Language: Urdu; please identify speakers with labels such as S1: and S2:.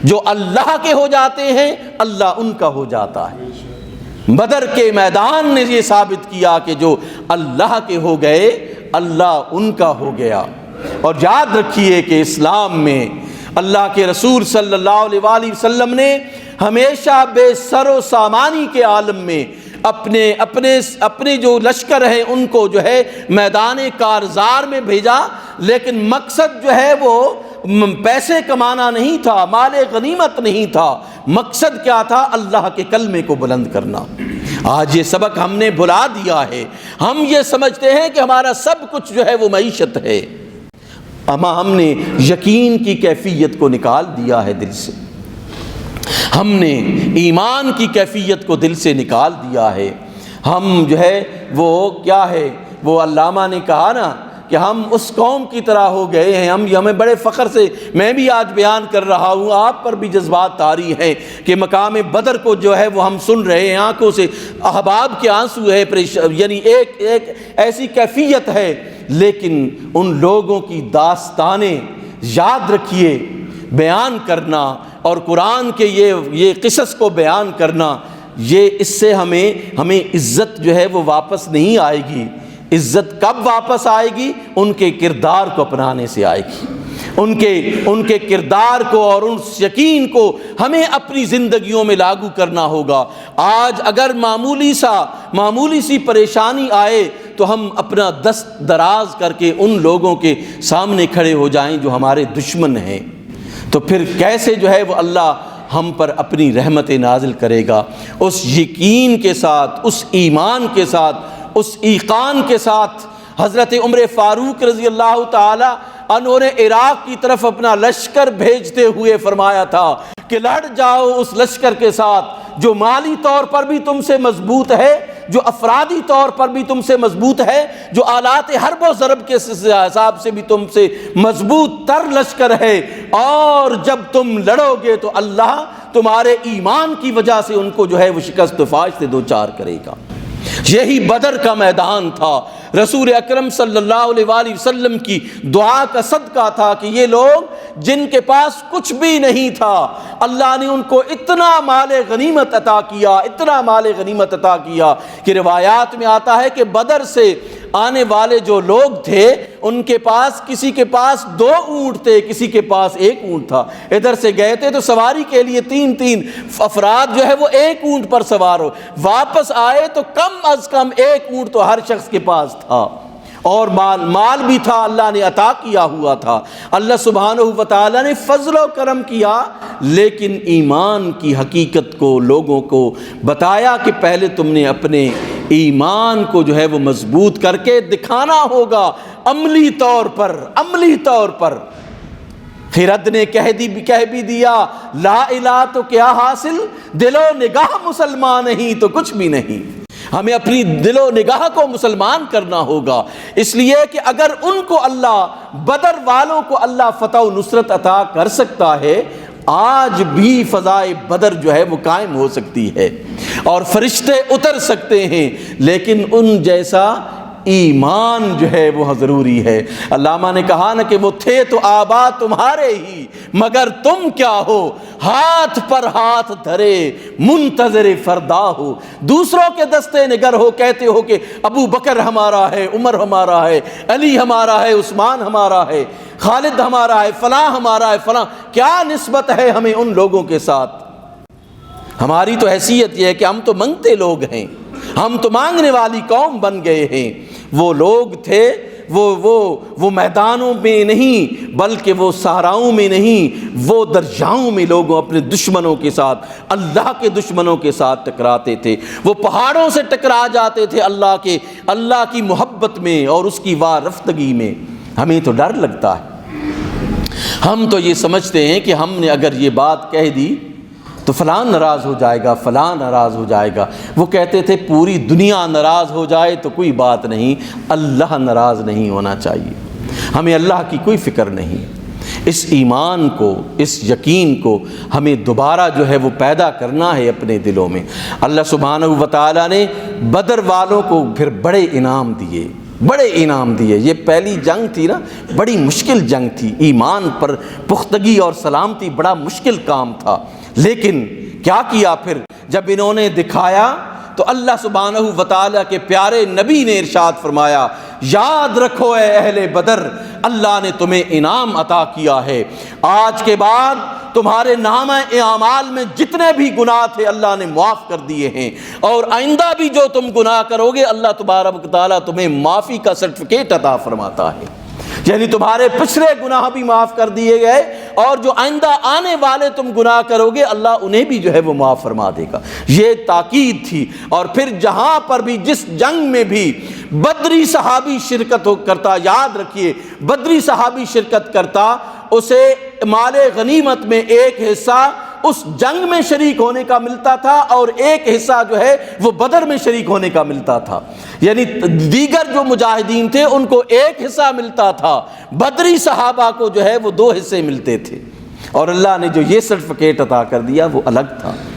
S1: جو اللہ کے ہو جاتے ہیں اللہ ان کا ہو جاتا ہے۔ بدر کے میدان نے یہ ثابت کیا کہ جو اللہ کے ہو گئے اللہ ان کا ہو گیا۔ اور یاد رکھیے کہ اسلام میں اللہ کے رسول صلی اللہ علیہ وآلہ وسلم نے ہمیشہ بے سر و سامانی کے عالم میں اپنے جو لشکر ہیں ان کو جو ہے میدان کارزار میں بھیجا، لیکن مقصد جو ہے وہ پیسے کمانا نہیں تھا، مال غنیمت نہیں تھا، مقصد کیا تھا؟ اللہ کے کلمے کو بلند کرنا۔ آج یہ سبق ہم نے بھلا دیا ہے، ہم یہ سمجھتے ہیں کہ ہمارا سب کچھ جو ہے وہ معیشت ہے، اما ہم نے یقین کی کیفیت کو نکال دیا ہے دل سے، ہم نے ایمان کی کیفیت کو دل سے نکال دیا ہے۔ ہم جو ہے وہ کیا ہے، وہ علامہ نے کہا نا کہ ہم اس قوم کی طرح ہو گئے ہیں، ہمیں بڑے فخر سے میں بھی آج بیان کر رہا ہوں، آپ پر بھی جذبات طاری ہیں کہ مقام بدر کو جو ہے وہ ہم سن رہے ہیں، آنکھوں سے احباب کے آنسو ہے، یعنی ایک ایسی کیفیت ہے، لیکن ان لوگوں کی داستانیں یاد رکھیے، بیان کرنا اور قرآن کے یہ قصص کو بیان کرنا، یہ اس سے ہمیں عزت جو ہے وہ واپس نہیں آئے گی۔ عزت کب واپس آئے گی؟ ان کے کردار کو اپنانے سے آئے گی، ان کے کردار کو اور اس یقین کو ہمیں اپنی زندگیوں میں لاگو کرنا ہوگا۔ آج اگر معمولی سی پریشانی آئے تو ہم اپنا دست دراز کر کے ان لوگوں کے سامنے کھڑے ہو جائیں جو ہمارے دشمن ہیں، تو پھر کیسے جو ہے وہ اللہ ہم پر اپنی رحمت نازل کرے گا؟ اس یقین کے ساتھ، اس ایمان کے ساتھ، اس ایقان کے ساتھ حضرت عمر فاروق رضی اللہ تعالی عنہ نے عراق کی طرف اپنا لشکر بھیجتے ہوئے فرمایا تھا کہ لڑ جاؤ اس لشکر کے ساتھ جو مالی طور پر بھی تم سے مضبوط ہے، جو افرادی طور پر بھی تم سے مضبوط ہے، جو آلات حرب و ضرب کے حساب سے بھی تم سے مضبوط تر لشکر ہے، اور جب تم لڑو گے تو اللہ تمہارے ایمان کی وجہ سے ان کو جو ہے وہ شکست و فاش سے دوچار کرے گا۔ یہی بدر کا میدان تھا، رسول اکرم صلی اللہ علیہ وآلہ وسلم کی دعا کا صدقہ تھا کہ یہ لوگ جن کے پاس کچھ بھی نہیں تھا، اللہ نے ان کو اتنا مال غنیمت عطا کیا، اتنا مال غنیمت عطا کیا کہ روایات میں آتا ہے کہ بدر سے آنے والے جو لوگ تھے ان کے پاس کسی کے پاس 2 اونٹ تھے، کسی کے پاس 1 اونٹ تھا۔ ادھر سے گئے تھے تو سواری کے لیے 3 افراد جو ہے وہ 1 اونٹ پر سوار ہو، واپس آئے تو کم از کم 1 اونٹ تو ہر شخص کے پاس تھا، اور مال بھی تھا، اللہ نے عطا کیا ہوا تھا۔ اللہ سبحانہ و تعالی نے فضل و کرم کیا، لیکن ایمان کی حقیقت کو لوگوں کو بتایا کہ پہلے تم نے اپنے ایمان کو جو ہے وہ مضبوط کر کے دکھانا ہوگا عملی طور پر۔ خرد نے کہہ بھی دیا لا الہ تو کیا حاصل، دل و نگاہ مسلمان نہیں تو کچھ بھی نہیں۔ ہمیں اپنی دل و نگاہ کو مسلمان کرنا ہوگا، اس لیے کہ اگر ان کو اللہ، بدر والوں کو اللہ فتح و نصرت عطا کر سکتا ہے، آج بھی فضائے بدر جو ہے وہ قائم ہو سکتی ہے اور فرشتے اتر سکتے ہیں، لیکن ان جیسا ایمان جو ہے وہ ضروری ہے۔ علامہ نے کہا نا کہ وہ تھے تو آبا تمہارے ہی، مگر تم کیا ہو، ہاتھ پر ہاتھ دھرے منتظر فردا ہو۔ دوسروں کے دستے نگر ہو، کہتے ہو کہ ابو بکر ہمارا ہے، عمر ہمارا ہے، علی ہمارا ہے، عثمان ہمارا ہے، خالد ہمارا ہے، فلاں ہمارا ہے، فلاں۔ کیا نسبت ہے ہمیں ان لوگوں کے ساتھ؟ ہماری تو حیثیت یہ ہے کہ ہم تو منگتے لوگ ہیں، ہم تو مانگنے والی قوم بن گئے ہیں۔ وہ لوگ تھے وہ میدانوں میں نہیں بلکہ وہ صحراؤں میں نہیں، وہ دریاؤں میں لوگوں اپنے دشمنوں کے ساتھ، اللہ کے دشمنوں کے ساتھ ٹکراتے تھے، وہ پہاڑوں سے ٹکرا جاتے تھے اللہ کی محبت میں اور اس کی وارفتگی میں۔ ہمیں تو ڈر لگتا ہے، ہم تو یہ سمجھتے ہیں کہ ہم نے اگر یہ بات کہہ دی تو فلاں ناراض ہو جائے گا، فلاں ناراض ہو جائے گا۔ وہ کہتے تھے پوری دنیا ناراض ہو جائے تو کوئی بات نہیں، اللہ ناراض نہیں ہونا چاہیے۔ ہمیں اللہ کی کوئی فکر نہیں۔ اس ایمان کو، اس یقین کو ہمیں دوبارہ جو ہے وہ پیدا کرنا ہے اپنے دلوں میں۔ اللہ سبحانہ و تعالیٰ نے بدر والوں کو پھر بڑے انعام دیے، بڑے انعام دیے۔ یہ پہلی جنگ تھی نا، بڑی مشکل جنگ تھی، ایمان پر پختگی اور سلامتی بڑا مشکل کام تھا، لیکن کیا کیا پھر جب انہوں نے دکھایا تو اللہ سبحانہ و تعالیٰ کے پیارے نبی نے ارشاد فرمایا، یاد رکھو اے اہل بدر، اللہ نے تمہیں انعام عطا کیا ہے، آج کے بعد تمہارے نامہ اعمال میں جتنے بھی گناہ تھے اللہ نے معاف کر دیے ہیں، اور آئندہ بھی جو تم گناہ کرو گے اللہ تبارک و تعالیٰ تمہیں معافی کا سرٹیفکیٹ عطا فرماتا ہے، یعنی تمہارے پچھلے گناہ بھی معاف کر دیے گئے، اور جو آئندہ آنے والے تم گناہ کرو گے اللہ انہیں بھی جو ہے وہ معاف فرما دے گا۔ یہ تاکید تھی۔ اور پھر جہاں پر بھی جس جنگ میں بھی بدری صحابی شرکت کرتا، یاد رکھیے بدری صحابی شرکت کرتا، اسے مال غنیمت میں ایک حصہ اس جنگ میں شریک ہونے کا ملتا تھا، اور ایک حصہ جو ہے وہ بدر میں شریک ہونے کا ملتا تھا، یعنی دیگر جو مجاہدین تھے ان کو ایک حصہ ملتا تھا، بدری صحابہ کو جو ہے وہ 2 حصے ملتے تھے، اور اللہ نے جو یہ سرٹیفکیٹ عطا کر دیا وہ الگ تھا۔